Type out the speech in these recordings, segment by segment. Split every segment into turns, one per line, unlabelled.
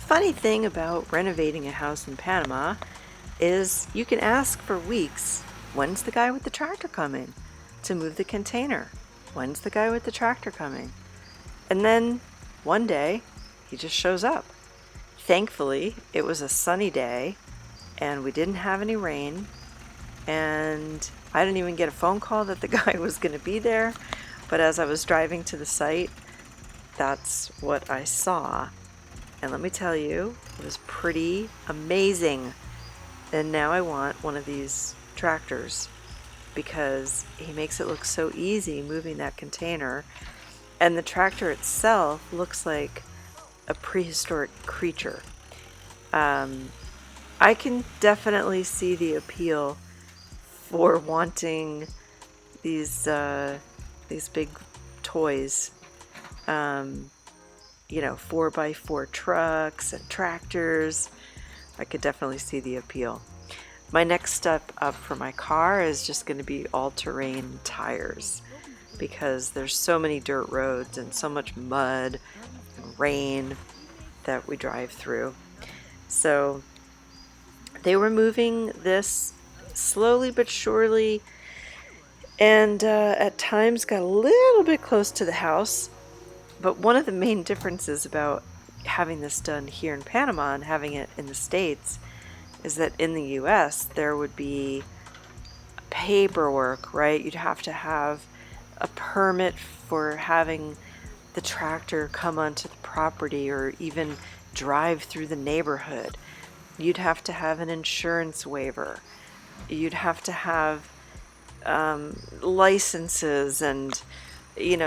funny thing about renovating a house in Panama is you can ask for weeks, when's the guy with the tractor coming to move the container? When's the guy with the tractor coming? And then one day he just shows up. Thankfully, it was a sunny day and we didn't have any rain, and I didn't even get a phone call that the guy was going to be there. But as I was driving to the site, that's what I saw. And let me tell you, it was pretty amazing. And now I want one of these tractors because he makes it look so easy moving that container. And the tractor itself looks like a prehistoric creature. I can definitely see the appeal for wanting these big toys. 4x4 trucks and tractors. I could definitely see the appeal. My next step up for my car is just going to be all-terrain tires, because there's so many dirt roads and so much mud and rain that we drive through. So they were moving this slowly but surely, and at times got a little bit close to the house. But one of the main differences about having this done here in Panama and having it in the States is that in the US there would be paperwork, right? You'd have to have a permit for having the tractor come onto the property or even drive through the neighborhood. You'd have to have an insurance waiver. You'd have to have licenses, and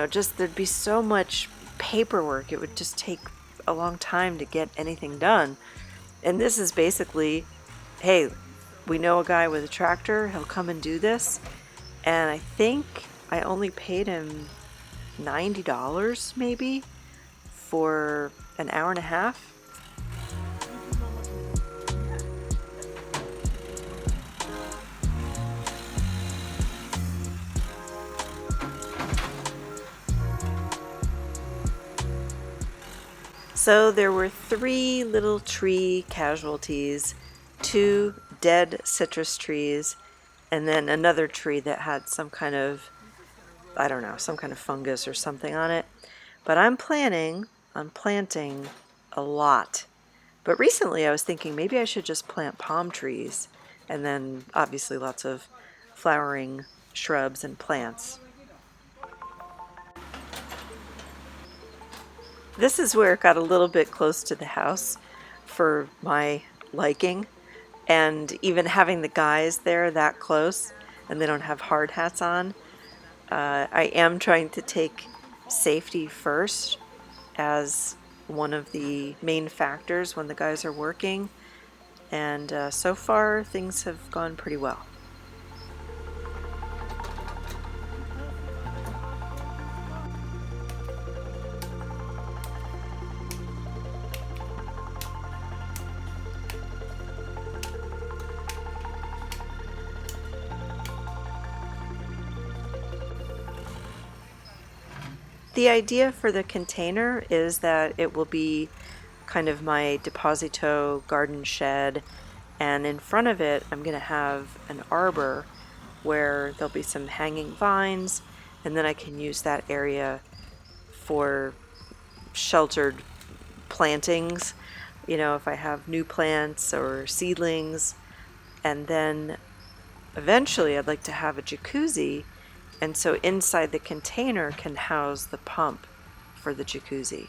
just there'd be so much paperwork. It would just take a long time to get anything done. And this is basically, hey, we know a guy with a tractor, he'll come and do this. And I think I only paid him $90 maybe for an hour and a half. So there were 3 little tree casualties, 2 dead citrus trees, and then another tree that had some kind of, some kind of fungus or something on it. But I'm planning on planting a lot. But recently I was thinking maybe I should just plant palm trees, and then obviously lots of flowering shrubs and plants. This is where it got a little bit close to the house for my liking, and even having the guys there that close and they don't have hard hats on, I am trying to take safety first as one of the main factors when the guys are working, and so far things have gone pretty well. The idea for the container is that it will be kind of my deposito garden shed, and in front of it I'm going to have an arbor where there'll be some hanging vines, and then I can use that area for sheltered plantings, if I have new plants or seedlings. And then eventually I'd like to have a jacuzzi, and so inside the container can house the pump for the jacuzzi.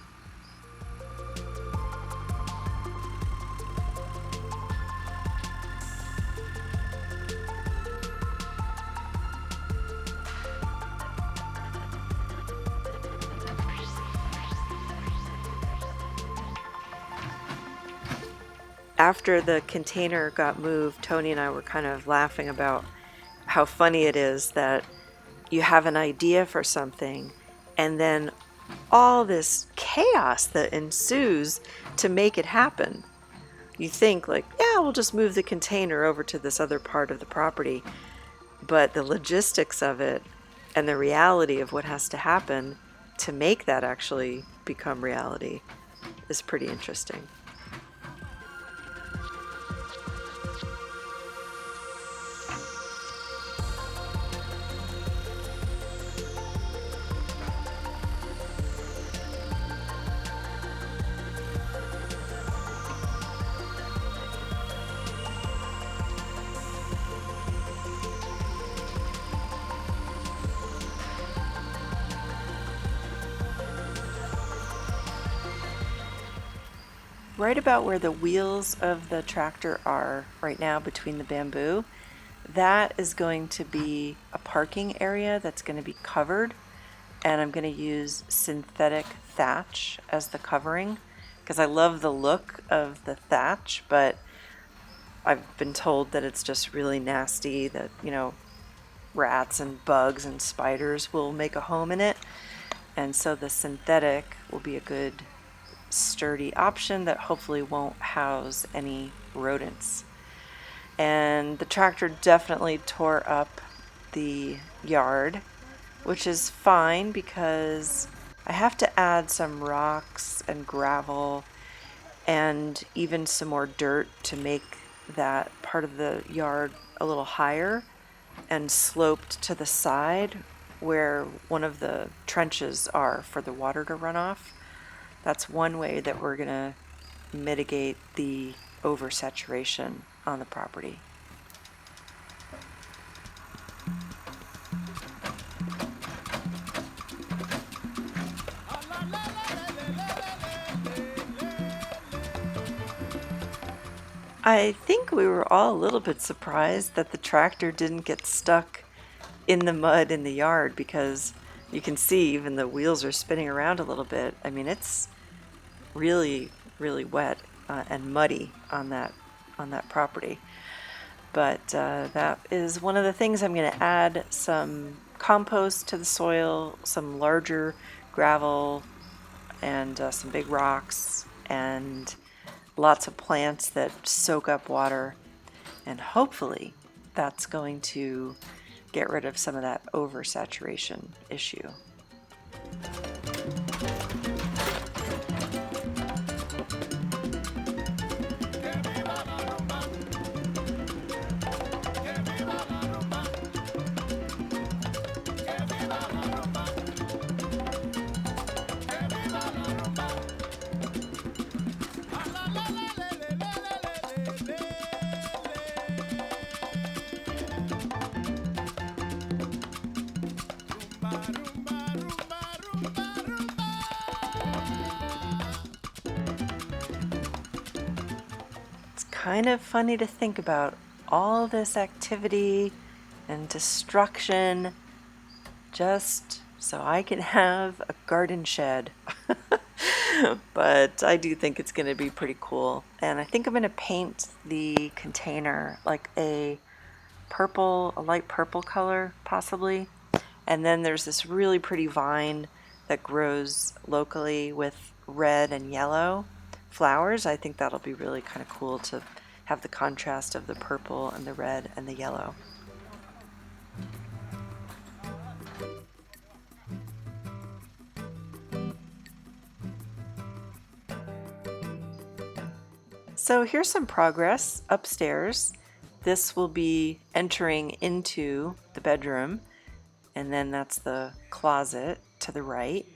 After the container got moved, Tony and I were kind of laughing about how funny it is that you have an idea for something and then all this chaos that ensues to make it happen. You think like, yeah, we'll just move the container over to this other part of the property, but the logistics of it and the reality of what has to happen to make that actually become reality is pretty interesting. right about where the wheels of the tractor are right now between the bamboo, that is going to be a parking area that's going to be covered, and I'm going to use synthetic thatch as the covering because I love the look of the thatch, but I've been told that it's just really nasty, that, rats and bugs and spiders will make a home in it. And so the synthetic will be a good sturdy option that hopefully won't house any rodents. And the tractor definitely tore up the yard, which is fine because I have to add some rocks and gravel and even some more dirt to make that part of the yard a little higher and sloped to the side where one of the trenches are for the water to run off. That's one way that we're going to mitigate the oversaturation on the property. I think we were all a little bit surprised that the tractor didn't get stuck in the mud in the yard because you can see even the wheels are spinning around a little bit. I mean, it's really, really wet and muddy on that property. But that is one of the things. I'm going to add some compost to the soil, some larger gravel, and some big rocks, and lots of plants that soak up water. And hopefully that's going to get rid of some of that oversaturation issue. Kind of funny to think about all this activity and destruction just so I can have a garden shed. But I do think it's going to be pretty cool. And I think I'm going to paint the container like a light purple color possibly. And then there's this really pretty vine that grows locally with red and yellow flowers. I think that'll be really kind of cool to have the contrast of the purple and the red and the yellow. So here's some progress upstairs. This will be entering into the bedroom, and then that's the closet to the right.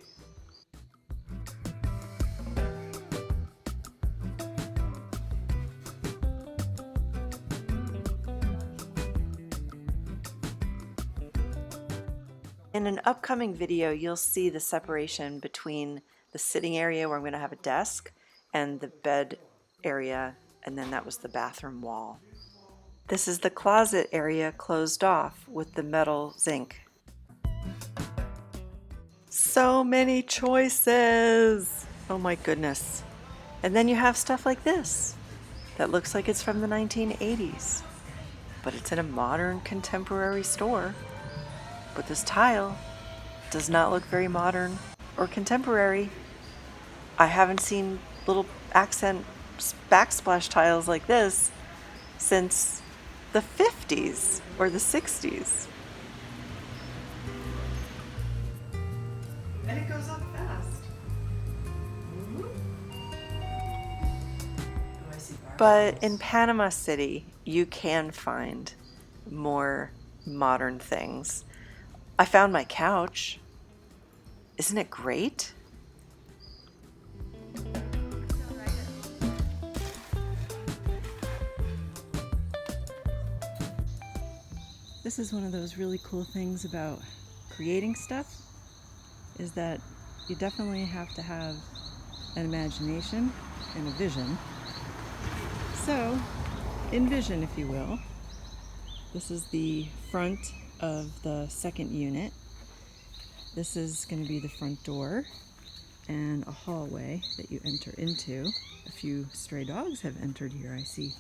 In an upcoming video, you'll see the separation between the sitting area where I'm going to have a desk and the bed area, and then that was the bathroom wall. This is the closet area closed off with the metal zinc. So many choices! Oh my goodness. And then you have stuff like this that looks like it's from the 1980s, but it's in a modern contemporary store. But this tile does not look very modern or contemporary. I haven't seen little accent backsplash tiles like this since the 50s or the 60s. And it goes up fast. But in Panama City, you can find more modern things. I found my couch. Isn't it great? This is one of those really cool things about creating stuff, is that you definitely have to have an imagination and a vision. So, envision, if you will. This is the front of the second unit. This is going to be the front door and a hallway that you enter into. A few stray dogs have entered here. I see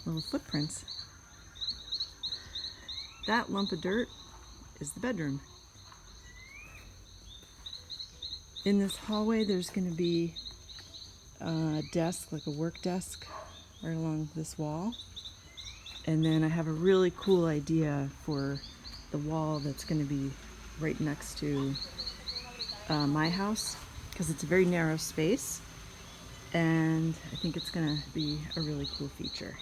little footprints. That lump of dirt is the bedroom. In this hallway, there's going to be a desk, like a work desk, right along this wall. And then I have a really cool idea for the wall that's going to be right next to my house, because it's a very narrow space, and I think it's going to be a really cool feature.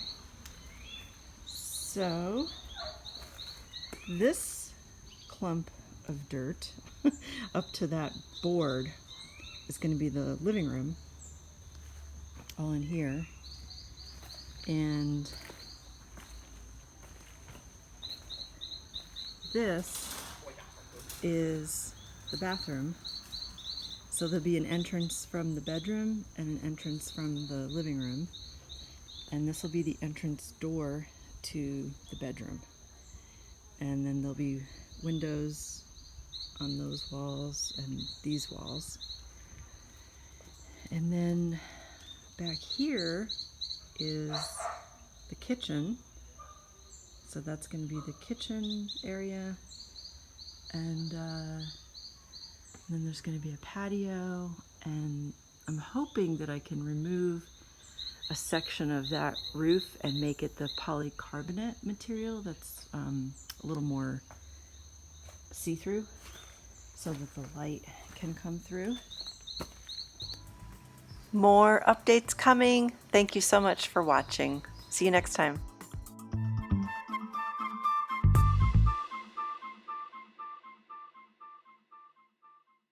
So this clump of dirt up to that board is going to be the living room, all in here. And this is the bathroom. So there'll be an entrance from the bedroom and an entrance from the living room. And this will be the entrance door to the bedroom. And then there'll be windows on those walls and these walls. And then back here is the kitchen. So that's going to be the kitchen area. And then there's going to be a patio. And I'm hoping that I can remove a section of that roof and make it the polycarbonate material that's a little more see-through, so that the light can come through. More updates coming. Thank you so much for watching. See you next time.